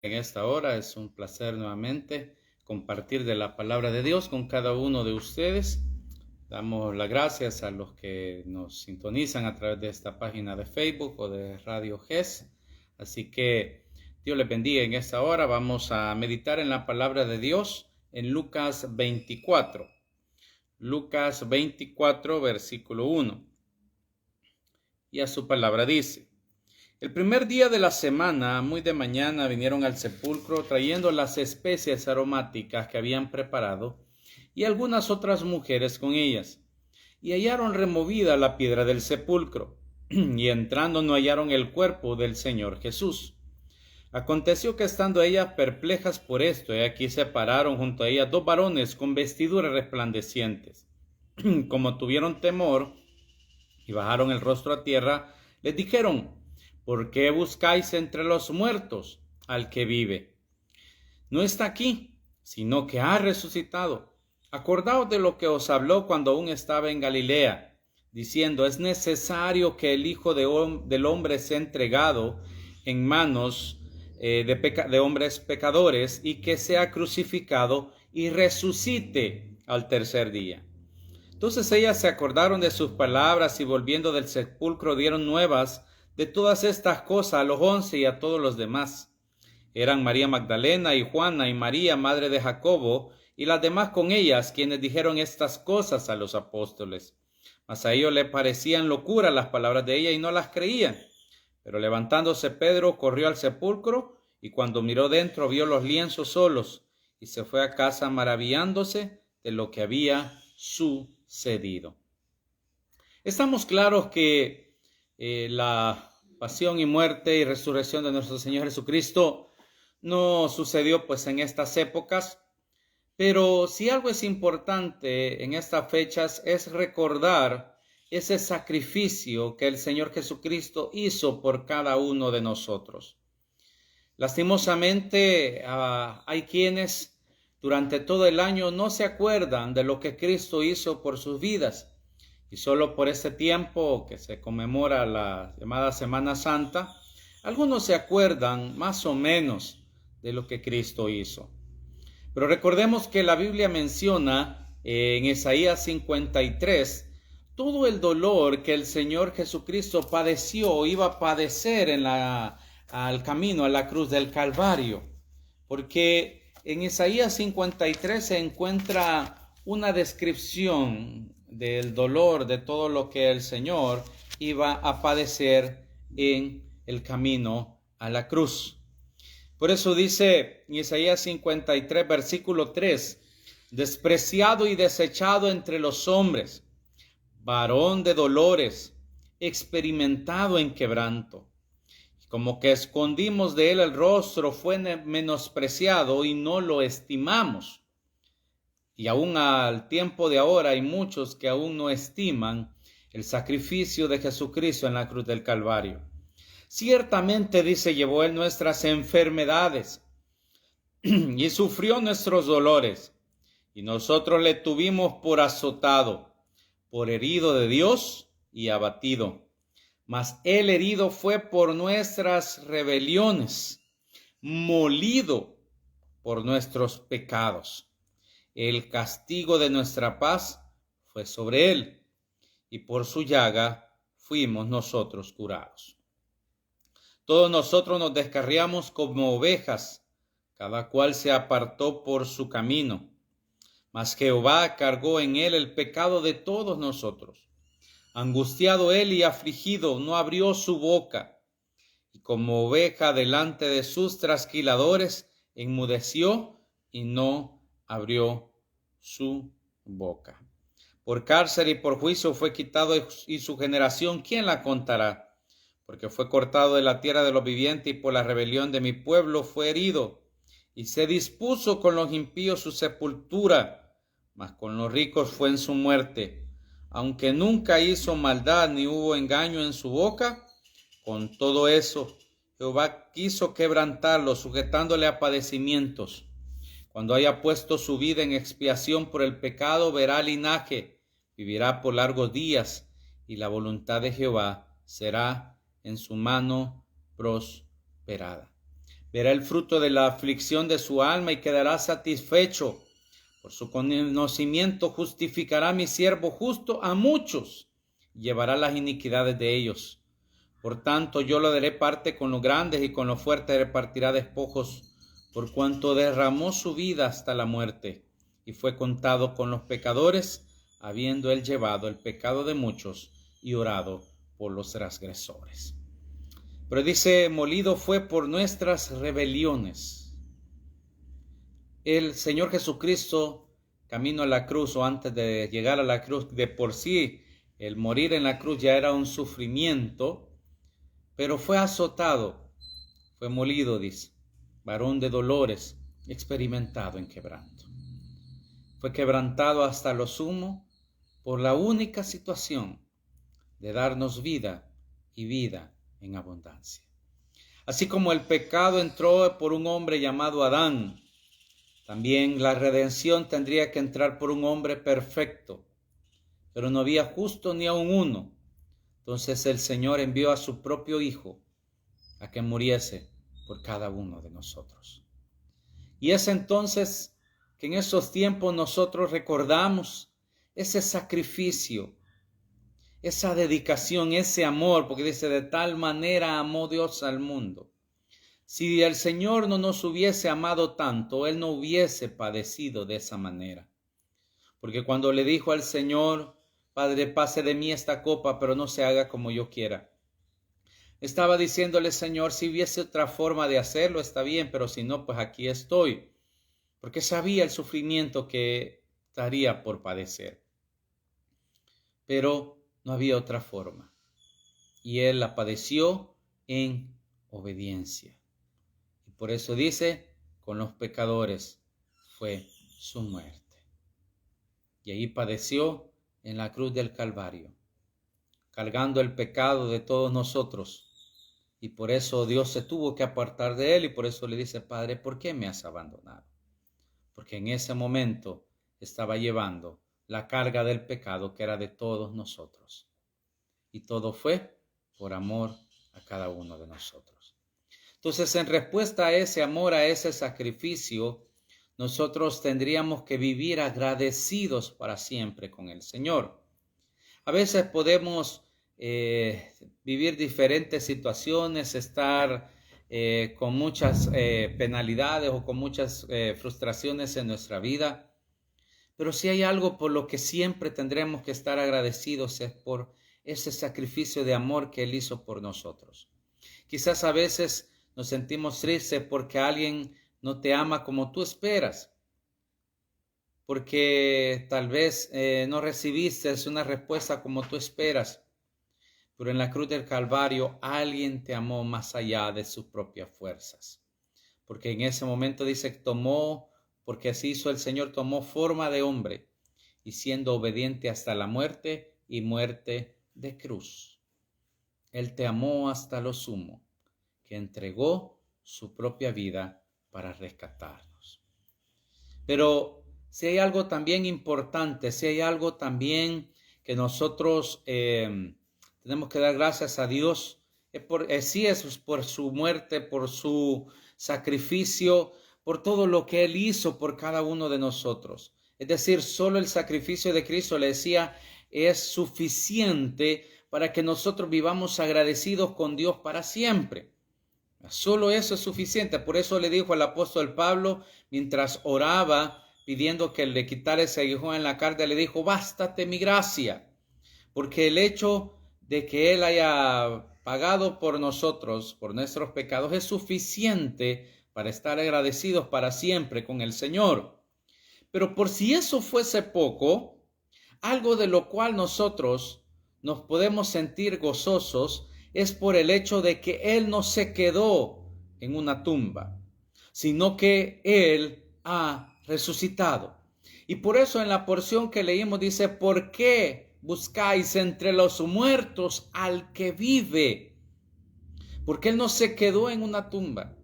En esta hora es un placer nuevamente compartir de la palabra de Dios con cada uno de ustedes. Damos las gracias a los que nos sintonizan a través de esta página de Facebook o de Radio GES. Así que Dios les bendiga en esta hora. Vamos a meditar en la palabra de Dios en Lucas 24. Lucas 24, versículo 1. Y a su palabra dice: el primer día de la semana, muy de mañana, vinieron al sepulcro trayendo las especias aromáticas que habían preparado y algunas otras mujeres con ellas. Y hallaron removida la piedra del sepulcro, y entrando no hallaron el cuerpo del Señor Jesús. Aconteció que estando ellas perplejas por esto, he aquí se pararon junto a ellas dos varones con vestiduras resplandecientes. Como tuvieron temor y bajaron el rostro a tierra, les dijeron: ¿por qué buscáis entre los muertos al que vive? No está aquí, sino que ha resucitado. Acordaos de lo que os habló cuando aún estaba en Galilea, diciendo: es necesario que el Hijo del Hombre sea entregado en manos de hombres pecadores, y que sea crucificado y resucite al tercer día. Entonces ellas se acordaron de sus palabras, y volviendo del sepulcro dieron nuevas de todas estas cosas a los 11 y a todos los demás. Eran María Magdalena y Juana y María, madre de Jacobo, y las demás con ellas, quienes dijeron estas cosas a los apóstoles. Mas a ellos les parecían locura las palabras de ella y no las creían. Pero levantándose Pedro, corrió al sepulcro, y cuando miró dentro vio los lienzos solos, y se fue a casa maravillándose de lo que había sucedido. Estamos claros que la pasión y muerte y resurrección de nuestro Señor Jesucristo no sucedió pues en estas épocas, pero si algo es importante en estas fechas es recordar ese sacrificio que el Señor Jesucristo hizo por cada uno de nosotros. Lastimosamente, hay quienes durante todo el año no se acuerdan de lo que Cristo hizo por sus vidas, y solo por este tiempo que se conmemora la llamada Semana Santa, algunos se acuerdan más o menos de lo que Cristo hizo. Pero recordemos que la Biblia menciona en Isaías 53 todo el dolor que el Señor Jesucristo padeció, iba a padecer al camino, a la cruz del Calvario. Porque en Isaías 53 se encuentra una descripción del dolor, de todo lo que el Señor iba a padecer en el camino a la cruz. Por eso dice en Isaías 53, versículo 3, despreciado y desechado entre los hombres, varón de dolores, experimentado en quebranto. Como que escondimos de él el rostro, fue menospreciado y no lo estimamos. Y aún al tiempo de ahora hay muchos que aún no estiman el sacrificio de Jesucristo en la cruz del Calvario. Ciertamente, dice, llevó él nuestras enfermedades y sufrió nuestros dolores, y nosotros le tuvimos por azotado, por herido de Dios y abatido. Mas él herido fue por nuestras rebeliones, molido por nuestros pecados. El castigo de nuestra paz fue sobre él, y por su llaga fuimos nosotros curados. Todos nosotros nos descarriamos como ovejas, cada cual se apartó por su camino. Mas Jehová cargó en él el pecado de todos nosotros. Angustiado él y afligido, no abrió su boca. Y como oveja delante de sus trasquiladores, enmudeció y no abrió su boca. Por cárcel y por juicio fue quitado, y su generación, ¿quién la contará? Porque fue cortado de la tierra de los vivientes, y por la rebelión de mi pueblo fue herido. Y se dispuso con los impíos su sepultura, mas con los ricos fue en su muerte. Aunque nunca hizo maldad ni hubo engaño en su boca, con todo eso Jehová quiso quebrantarlo, sujetándole a padecimientos. Cuando haya puesto su vida en expiación por el pecado, verá linaje, vivirá por largos días, y la voluntad de Jehová será en su mano prosperada. Verá el fruto de la aflicción de su alma y quedará satisfecho. Por su conocimiento justificará mi siervo justo a muchos, y llevará las iniquidades de ellos. Por tanto, yo le daré parte con los grandes y con los fuertes repartirá despojos, por cuanto derramó su vida hasta la muerte, y fue contado con los pecadores, habiendo él llevado el pecado de muchos y orado por los transgresores. Pero dice, molido fue por nuestras rebeliones. El Señor Jesucristo, camino a la cruz o antes de llegar a la cruz, de por sí, el morir en la cruz ya era un sufrimiento, pero fue azotado, fue molido, dice, varón de dolores, experimentado en quebranto. Fue quebrantado hasta lo sumo por la única situación de darnos vida y vida en abundancia. Así como el pecado entró por un hombre llamado Adán, también la redención tendría que entrar por un hombre perfecto, pero no había justo ni aun uno. Entonces el Señor envió a su propio Hijo a que muriese por cada uno de nosotros. Y es entonces que en esos tiempos nosotros recordamos ese sacrificio, esa dedicación, ese amor, porque dice, de tal manera amó Dios al mundo. Si el Señor no nos hubiese amado tanto, Él no hubiese padecido de esa manera. Porque cuando le dijo al Señor, Padre, pase de mí esta copa, pero no se haga como yo quiera, estaba diciéndole, Señor, si hubiese otra forma de hacerlo, está bien, pero si no, pues aquí estoy. Porque sabía el sufrimiento que estaría por padecer. Pero no había otra forma. Y Él la padeció en obediencia. Y por eso dice, con los pecadores fue su muerte. Y ahí padeció en la cruz del Calvario, cargando el pecado de todos nosotros. Y por eso Dios se tuvo que apartar de él y por eso le dice, Padre, ¿por qué me has abandonado? Porque en ese momento estaba llevando la carga del pecado que era de todos nosotros. Y todo fue por amor a cada uno de nosotros. Entonces, en respuesta a ese amor, a ese sacrificio, nosotros tendríamos que vivir agradecidos para siempre con el Señor. A veces podemos vivir diferentes situaciones, estar con muchas penalidades o con muchas frustraciones en nuestra vida. Pero si hay algo por lo que siempre tendremos que estar agradecidos es por ese sacrificio de amor que Él hizo por nosotros. Quizás a veces nos sentimos tristes porque alguien no te ama como tú esperas, porque tal vez no recibiste una respuesta como tú esperas, pero en la cruz del Calvario alguien te amó más allá de sus propias fuerzas, porque en ese momento dice que porque así hizo el Señor, tomó forma de hombre y siendo obediente hasta la muerte y muerte de cruz. Él te amó hasta lo sumo, que entregó su propia vida para rescatarnos. Pero si hay algo también importante, si hay algo también que nosotros tenemos que dar gracias a Dios, sí es por su muerte, por su sacrificio, por todo lo que Él hizo por cada uno de nosotros. Es decir, solo el sacrificio de Cristo, le decía, es suficiente para que nosotros vivamos agradecidos con Dios para siempre. Solo eso es suficiente. Por eso le dijo al apóstol Pablo, mientras oraba, pidiendo que le quitara ese aguijón en la carne, le dijo, bástate mi gracia. Porque el hecho de que Él haya pagado por nosotros, por nuestros pecados, es suficiente para estar agradecidos para siempre con el Señor. Pero por si eso fuese poco, algo de lo cual nosotros nos podemos sentir gozosos es por el hecho de que Él no se quedó en una tumba, sino que Él ha resucitado. Y por eso en la porción que leímos dice, ¿por qué buscáis entre los muertos al que vive? Porque Él no se quedó en una tumba.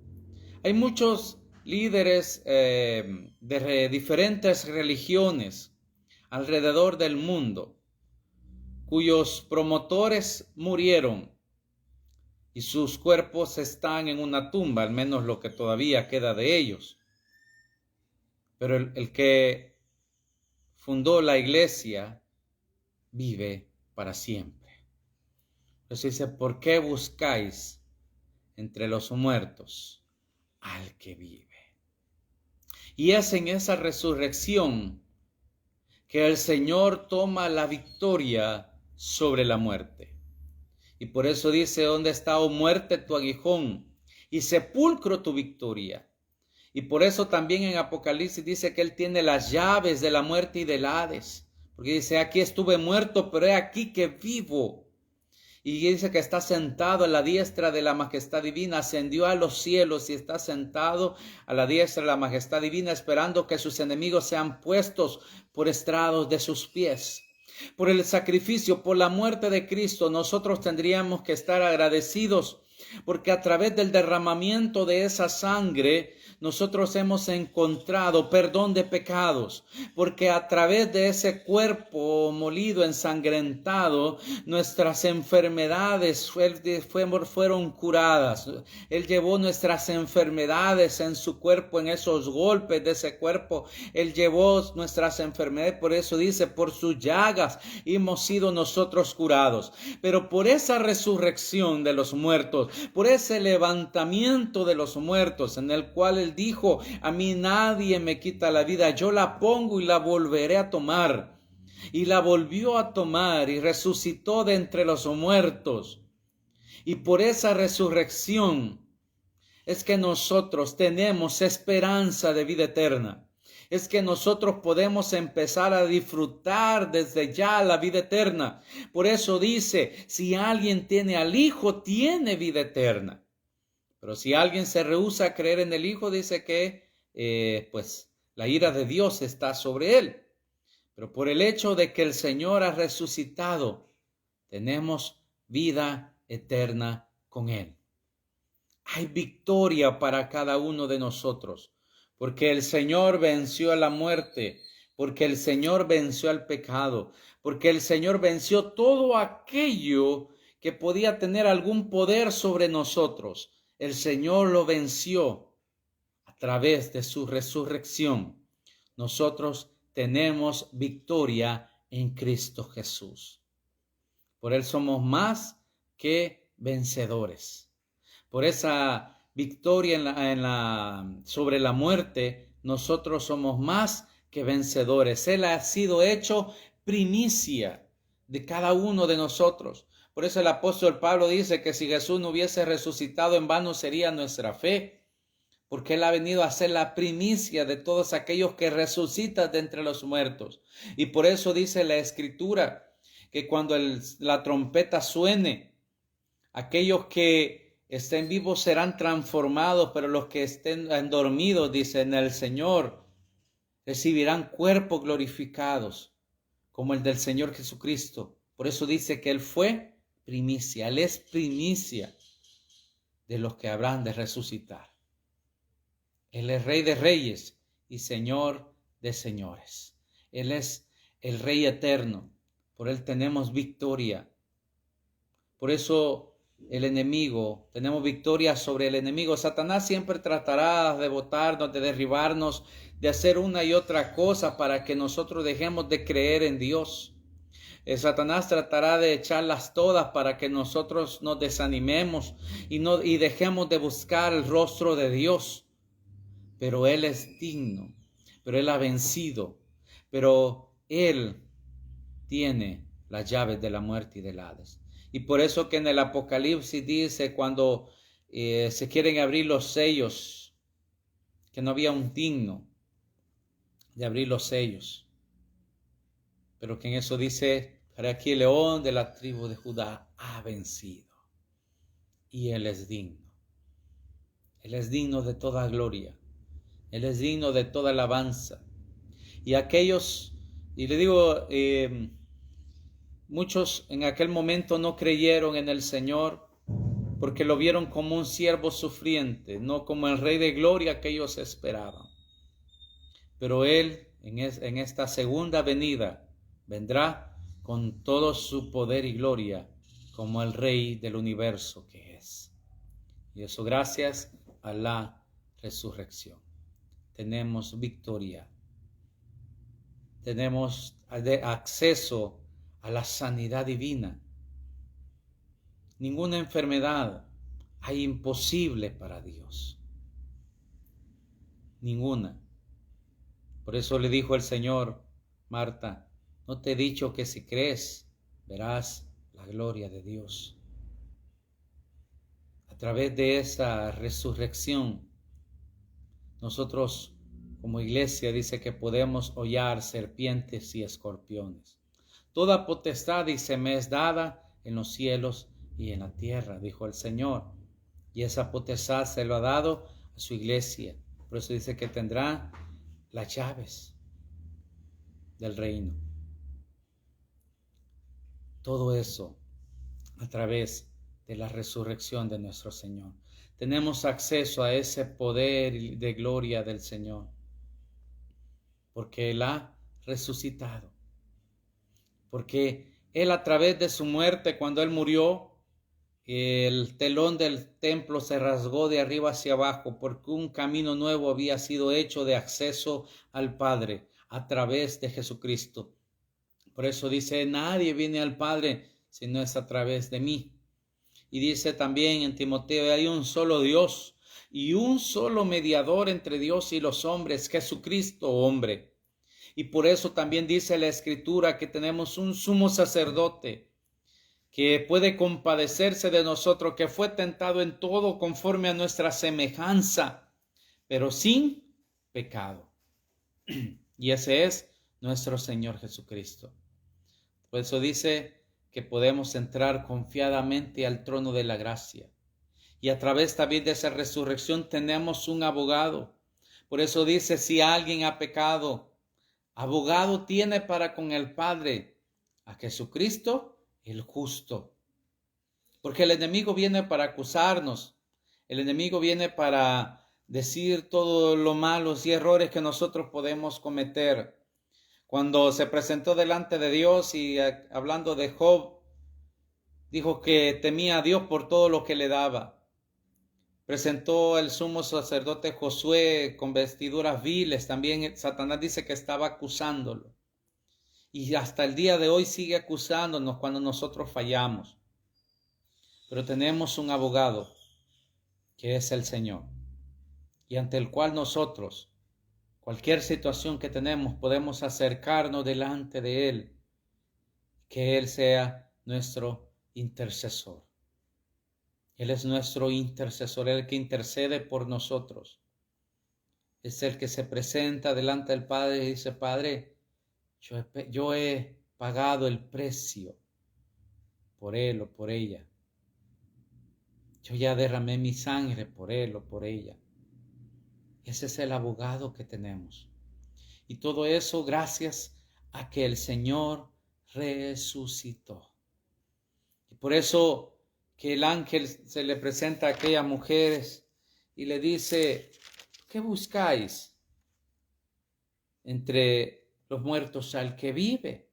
Hay muchos líderes de diferentes religiones alrededor del mundo, cuyos promotores murieron. y sus cuerpos están en una tumba, al menos lo que todavía queda de ellos. Pero el que fundó la iglesia vive para siempre. Entonces dice, ¿por qué buscáis entre los muertos al que vive? Y es en esa resurrección que el Señor toma la victoria sobre la muerte. Y por eso dice, ¿dónde está, oh muerte, tu aguijón? Y sepulcro, tu victoria. Y por eso también en Apocalipsis dice que Él tiene las llaves de la muerte y del Hades. Porque dice, aquí estuve muerto, pero he aquí que vivo. Y dice que está sentado a la diestra de la majestad divina, ascendió a los cielos y está sentado a la diestra de la majestad divina, esperando que sus enemigos sean puestos por estrados de sus pies. Por el sacrificio, por la muerte de Cristo, nosotros tendríamos que estar agradecidos, porque a través del derramamiento de esa sangre, nosotros hemos encontrado perdón de pecados, porque a través de ese cuerpo molido, ensangrentado, nuestras enfermedades fueron curadas. Él llevó nuestras enfermedades en su cuerpo, en esos golpes de ese cuerpo. Él llevó nuestras enfermedades, por eso dice, por sus llagas hemos sido nosotros curados. Pero por esa resurrección de los muertos, por ese levantamiento de los muertos, en el cual Él dijo, a mí nadie me quita la vida, yo la pongo y la volveré a tomar. Y la volvió a tomar y resucitó de entre los muertos. Y por esa resurrección es que nosotros tenemos esperanza de vida eterna. Es que nosotros podemos empezar a disfrutar desde ya la vida eterna. Por eso dice, si alguien tiene al Hijo, tiene vida eterna. Pero si alguien se rehúsa a creer en el Hijo, dice que pues la ira de Dios está sobre él. Pero por el hecho de que el Señor ha resucitado, tenemos vida eterna con Él. Hay victoria para cada uno de nosotros, porque el Señor venció a la muerte, porque el Señor venció al pecado, porque el Señor venció todo aquello que podía tener algún poder sobre nosotros. El Señor lo venció a través de su resurrección. Nosotros tenemos victoria en Cristo Jesús. Por Él somos más que vencedores. Por esa victoria sobre la muerte, nosotros somos más que vencedores. Él ha sido hecho primicia de cada uno de nosotros. Por eso el apóstol Pablo dice que si Jesús no hubiese resucitado, en vano sería nuestra fe, porque Él ha venido a ser la primicia de todos aquellos que resucitan de entre los muertos. Y por eso dice la Escritura que cuando la trompeta suene, aquellos que estén vivos serán transformados, pero los que estén dormidos, dice, en el Señor, recibirán cuerpos glorificados, como el del Señor Jesucristo. Por eso dice que Él fue primicia, Él es primicia de los que habrán de resucitar. Él es Rey de reyes y Señor de señores. Él es el Rey eterno. Por Él tenemos victoria. Por eso tenemos victoria sobre el enemigo. Satanás siempre tratará de botarnos, de derribarnos, de hacer una y otra cosa para que nosotros dejemos de creer en Dios. Satanás tratará de echarlas todas para que nosotros nos desanimemos y dejemos de buscar el rostro de Dios. Pero Él es digno, pero Él ha vencido, pero Él tiene las llaves de la muerte y del Hades. Y por eso que en el Apocalipsis dice, cuando se quieren abrir los sellos, que no había un digno de abrir los sellos. Pero que en eso dice, para aquí el león de la tribu de Judá ha vencido. Y Él es digno. Él es digno de toda gloria. Él es digno de toda alabanza. Y aquellos, y le digo, muchos en aquel momento no creyeron en el Señor porque lo vieron como un siervo sufriente, no como el Rey de gloria que ellos esperaban. Pero Él en esta segunda venida vendrá con todo su poder y gloria como el Rey del universo que es. Y eso gracias a la resurrección. Tenemos victoria. Tenemos acceso a la sanidad divina. Ninguna enfermedad hay imposible para Dios. Ninguna. Por eso le dijo el Señor, Marta, ¿no te he dicho que si crees verás la gloria de Dios? A través de esa resurrección, nosotros como iglesia dice que podemos hollar serpientes y escorpiones. Toda potestad, dice, me es dada en los cielos y en la tierra, dijo el Señor. Y esa potestad se lo ha dado a su iglesia. Por eso dice que tendrá las llaves del reino. Todo eso a través de la resurrección de nuestro Señor. Tenemos acceso a ese poder de gloria del Señor, porque Él ha resucitado. Porque Él, a través de su muerte, cuando Él murió, el telón del templo se rasgó de arriba hacia abajo, porque un camino nuevo había sido hecho de acceso al Padre a través de Jesucristo. Por eso dice, nadie viene al Padre si no es a través de mí. Y dice también en Timoteo, hay un solo Dios y un solo mediador entre Dios y los hombres, Jesucristo hombre. Y por eso también dice la Escritura que tenemos un sumo sacerdote que puede compadecerse de nosotros, que fue tentado en todo conforme a nuestra semejanza, pero sin pecado. Y ese es nuestro Señor Jesucristo. Por eso dice que podemos entrar confiadamente al trono de la gracia. Y a través también de esa resurrección tenemos un abogado. Por eso dice, si alguien ha pecado, abogado tiene para con el Padre, a Jesucristo el justo. Porque el enemigo viene para acusarnos. El enemigo viene para decir todo lo malos y errores que nosotros podemos cometer. Cuando se presentó delante de Dios y hablando de Job, dijo que temía a Dios por todo lo que le daba. Presentó el sumo sacerdote Josué con vestiduras viles. También Satanás dice que estaba acusándolo. Y hasta el día de hoy sigue acusándonos cuando nosotros fallamos. Pero tenemos un abogado que es el Señor. Y ante el cual nosotros, cualquier situación que tenemos, podemos acercarnos delante de Él. Que Él sea nuestro intercesor. Él es nuestro intercesor, el que intercede por nosotros. Es el que se presenta delante del Padre y dice, Padre, yo he pagado el precio por él o por ella. Yo ya derramé mi sangre por él o por ella. Ese es el abogado que tenemos. Y todo eso gracias a que el Señor resucitó. Y por eso que el ángel se le presenta a aquellas mujeres y le dice, ¿qué buscáis entre los muertos al que vive?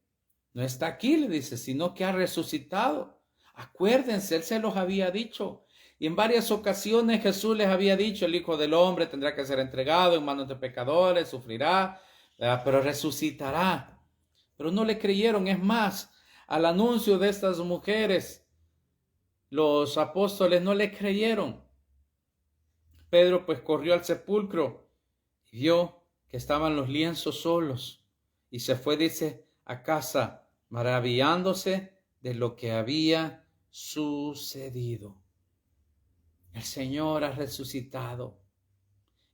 No está aquí, le dice, sino que ha resucitado. Acuérdense, Él se los había dicho. Y en varias ocasiones Jesús les había dicho, el Hijo del Hombre tendrá que ser entregado en manos de pecadores, sufrirá, pero resucitará. Pero no le creyeron. Es más, al anuncio de estas mujeres, los apóstoles no le creyeron. Pedro pues corrió al sepulcro y vio que estaban los lienzos solos. Y se fue, dice, a casa, maravillándose de lo que había sucedido. El Señor ha resucitado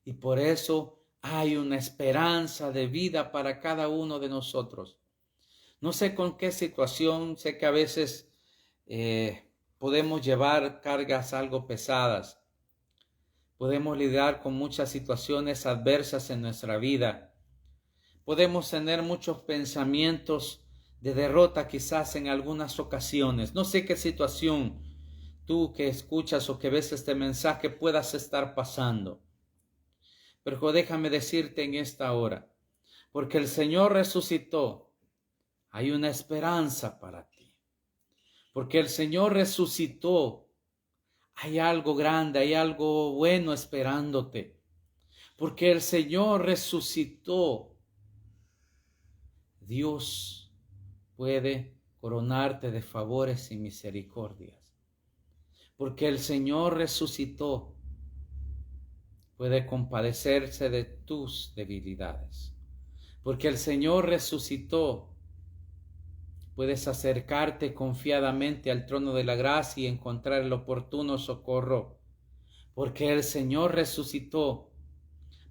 y por eso hay una esperanza de vida para cada uno de nosotros. No sé con qué situación, sé que a veces podemos llevar cargas algo pesadas. Podemos lidiar con muchas situaciones adversas en nuestra vida. Podemos tener muchos pensamientos de derrota quizás en algunas ocasiones. No sé qué situación tú que escuchas o que ves este mensaje puedas estar pasando. Pero déjame decirte en esta hora, porque el Señor resucitó, hay una esperanza para ti. porque el Señor resucitó. Hay algo grande, hay algo bueno esperándote, porque el Señor resucitó. Dios puede coronarte de favores y misericordias, porque el Señor resucitó. Puede compadecerse de tus debilidades, porque el Señor resucitó. Puedes acercarte confiadamente al trono de la gracia y encontrar el oportuno socorro, porque el Señor resucitó.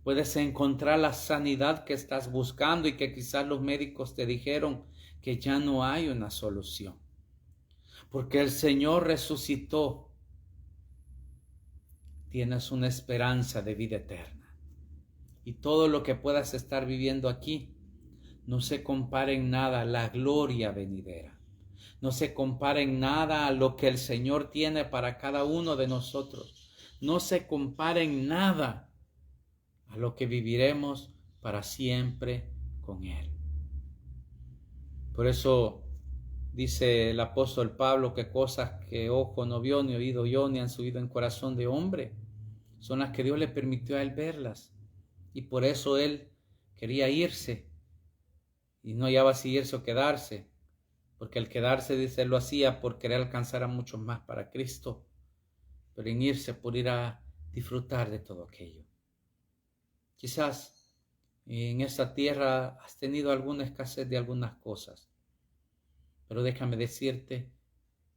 Puedes encontrar la sanidad que estás buscando y que quizás los médicos te dijeron que ya no hay una solución, porque el Señor resucitó. Tienes una esperanza de vida eterna, y todo lo que puedas estar viviendo aquí no se compara en nada a la gloria venidera. No se compara en nada a lo que el Señor tiene para cada uno de nosotros. No se compara en nada a lo que viviremos para siempre con Él. Por eso dice el apóstol Pablo que cosas que ojo no vio, ni oído oyó, ni han subido en corazón de hombre, son las que Dios le permitió a Él verlas. Y por eso Él quería irse. Y no hallaba si irse o quedarse, porque el quedarse, dice, lo hacía por querer alcanzar a muchos más para Cristo, pero en irse por ir a disfrutar de todo aquello. Quizás en esta tierra has tenido alguna escasez de algunas cosas, pero déjame decirte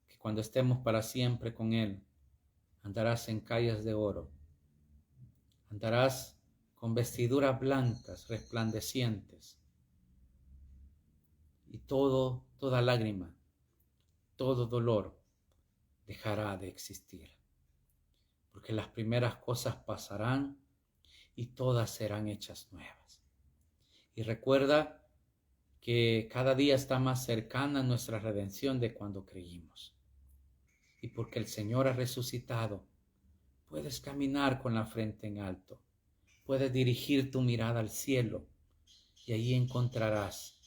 que cuando estemos para siempre con Él, andarás en calles de oro, andarás con vestiduras blancas, resplandecientes, y toda lágrima, todo dolor dejará de existir, porque las primeras cosas pasarán y todas serán hechas nuevas. Y recuerda que cada día está más cercana nuestra redención de cuando creímos. Y porque el Señor ha resucitado, puedes caminar con la frente en alto, puedes dirigir tu mirada al cielo y allí encontrarás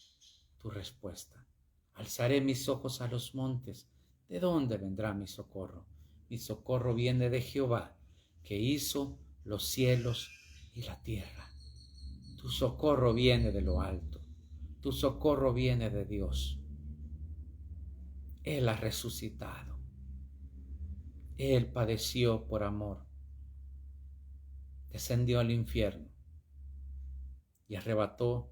tu respuesta. Alzaré mis ojos a los montes. ¿De dónde vendrá mi socorro? Mi socorro viene de Jehová, que hizo los cielos y la tierra. Tu socorro viene de lo alto. Tu socorro viene de Dios. Él ha resucitado. Él padeció por amor. Descendió al infierno y arrebató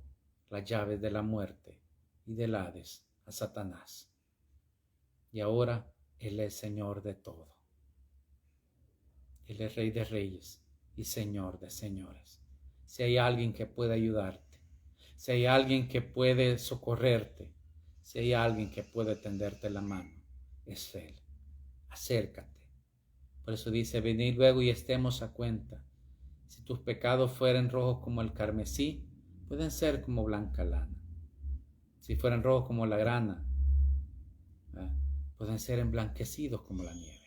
las llaves de la muerte y del Hades a Satanás. Y ahora Él es Señor de todo. Él es Rey de reyes y Señor de señores. Si hay alguien que puede ayudarte, si hay alguien que puede socorrerte, si hay alguien que puede tenderte la mano, es Él. Acércate. Por eso dice, venid luego y estemos a cuenta. Si tus pecados fueren rojos como el carmesí, pueden ser como blanca lana. Si fueran rojos como la grana, pueden ser emblanquecidos como la nieve.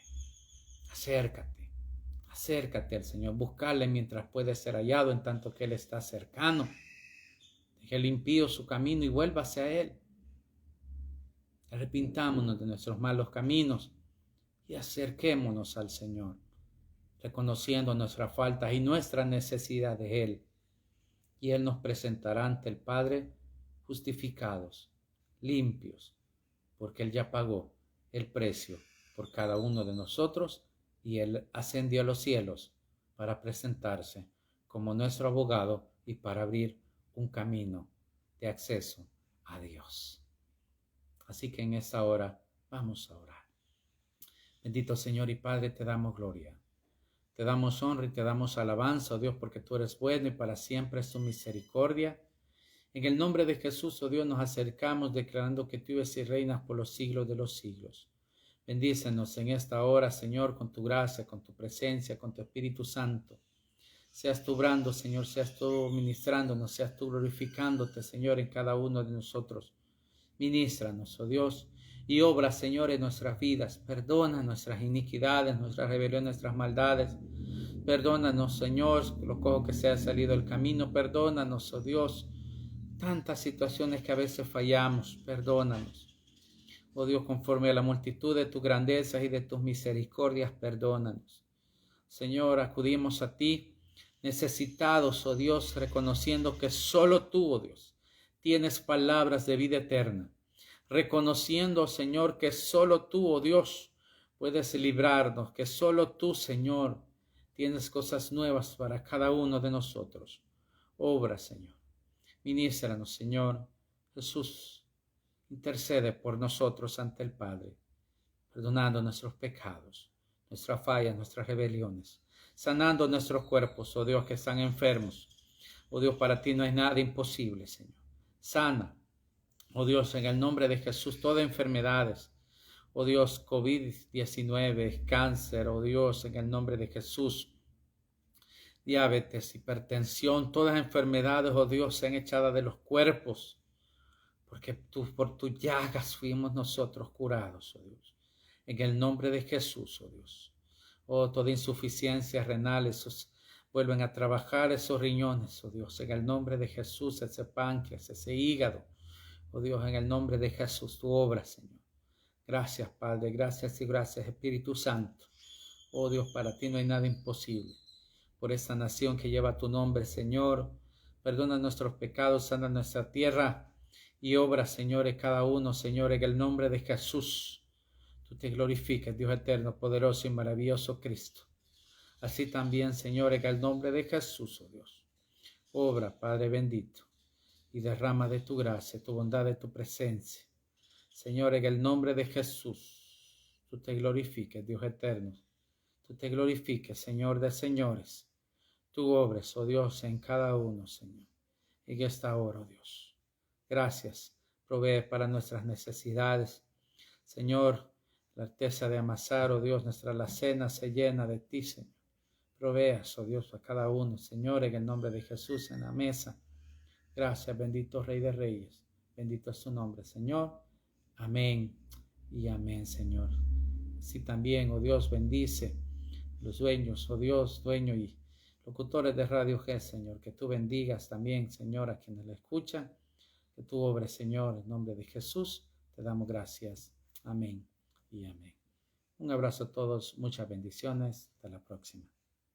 Acércate al Señor, búscale mientras puede ser hallado, en tanto que Él está cercano. Deje el impío su camino y vuélvase a Él. Arrepintámonos de nuestros malos caminos y acerquémonos al Señor, reconociendo nuestras faltas y nuestra necesidad de Él. Y Él nos presentará ante el Padre justificados, limpios, porque Él ya pagó el precio por cada uno de nosotros y Él ascendió a los cielos para presentarse como nuestro abogado y para abrir un camino de acceso a Dios. Así que en esta hora vamos a orar. Bendito Señor y Padre, te damos gloria, te damos honra y te damos alabanza, oh Dios, porque tú eres bueno y para siempre es tu misericordia. En el nombre de Jesús, oh Dios, nos acercamos declarando que tú vives y reinas por los siglos de los siglos. Bendícenos en esta hora, Señor, con tu gracia, con tu presencia, con tu Espíritu Santo. Seas tú obrando, Señor, seas tú ministrándonos, seas tú glorificándote, Señor, en cada uno de nosotros. Ministranos, oh Dios, y obra, Señor, en nuestras vidas. Perdona nuestras iniquidades, nuestras rebeliones, nuestras maldades. Perdónanos, Señor, lo cojo que se ha salido del camino. Perdónanos, oh Dios, tantas situaciones que a veces fallamos. Perdónanos. Oh Dios, conforme a la multitud de tus grandezas y de tus misericordias, perdónanos. Señor, acudimos a ti, necesitados, oh Dios, reconociendo que solo tú, oh Dios, tienes palabras de vida eterna. Reconociendo, Señor, que solo tú, oh Dios, puedes librarnos, que solo tú, Señor, tienes cosas nuevas para cada uno de nosotros. Obra, Señor. Ministranos, Señor. Jesús, intercede por nosotros ante el Padre, perdonando nuestros pecados, nuestras fallas, nuestras rebeliones, sanando nuestros cuerpos, oh Dios, que están enfermos. Oh Dios, para ti no hay nada imposible, Señor. Sana, oh Dios, en el nombre de Jesús, todas enfermedades. Oh Dios, COVID-19, cáncer, oh Dios, en el nombre de Jesús. Diabetes, hipertensión, todas enfermedades, oh Dios, sean echadas de los cuerpos. Porque por tus llagas fuimos nosotros curados, oh Dios. En el nombre de Jesús, oh Dios. Oh, toda insuficiencia renal, vuelven a trabajar esos riñones, oh Dios. En el nombre de Jesús, ese páncreas, ese hígado. Oh Dios, en el nombre de Jesús, tu obra, Señor. Gracias, Padre. Gracias y gracias, Espíritu Santo. Oh Dios, para ti no hay nada imposible. Por esta nación que lleva tu nombre, Señor. Perdona nuestros pecados, sana nuestra tierra. Y obra, Señor, en cada uno, Señor, en el nombre de Jesús. Tú te glorificas, Dios eterno, poderoso y maravilloso Cristo. Así también, Señor, en el nombre de Jesús, oh Dios. Obra, Padre bendito, y derrama de tu gracia, tu bondad, de tu presencia. Señor, en el nombre de Jesús, tú te glorifiques, Dios eterno. Tú te glorifiques, Señor de señores. Tú obres, oh Dios, en cada uno, Señor. En esta hora, oh Dios. Gracias, provee para nuestras necesidades. Señor, la artesa de amasar, oh Dios, nuestra alacena se llena de ti, Señor. Proveas, oh Dios, a cada uno, Señor, en el nombre de Jesús en la mesa. Gracias, bendito Rey de Reyes. Bendito es su nombre, Señor. Amén y amén, Señor. Así también, oh Dios, bendice los dueños, oh Dios, dueño y locutores de Radio G, Señor. Que tú bendigas también, Señor, a quienes la escuchan. Que tú obres, Señor, en nombre de Jesús. Te damos gracias. Amén y amén. Un abrazo a todos. Muchas bendiciones. Hasta la próxima.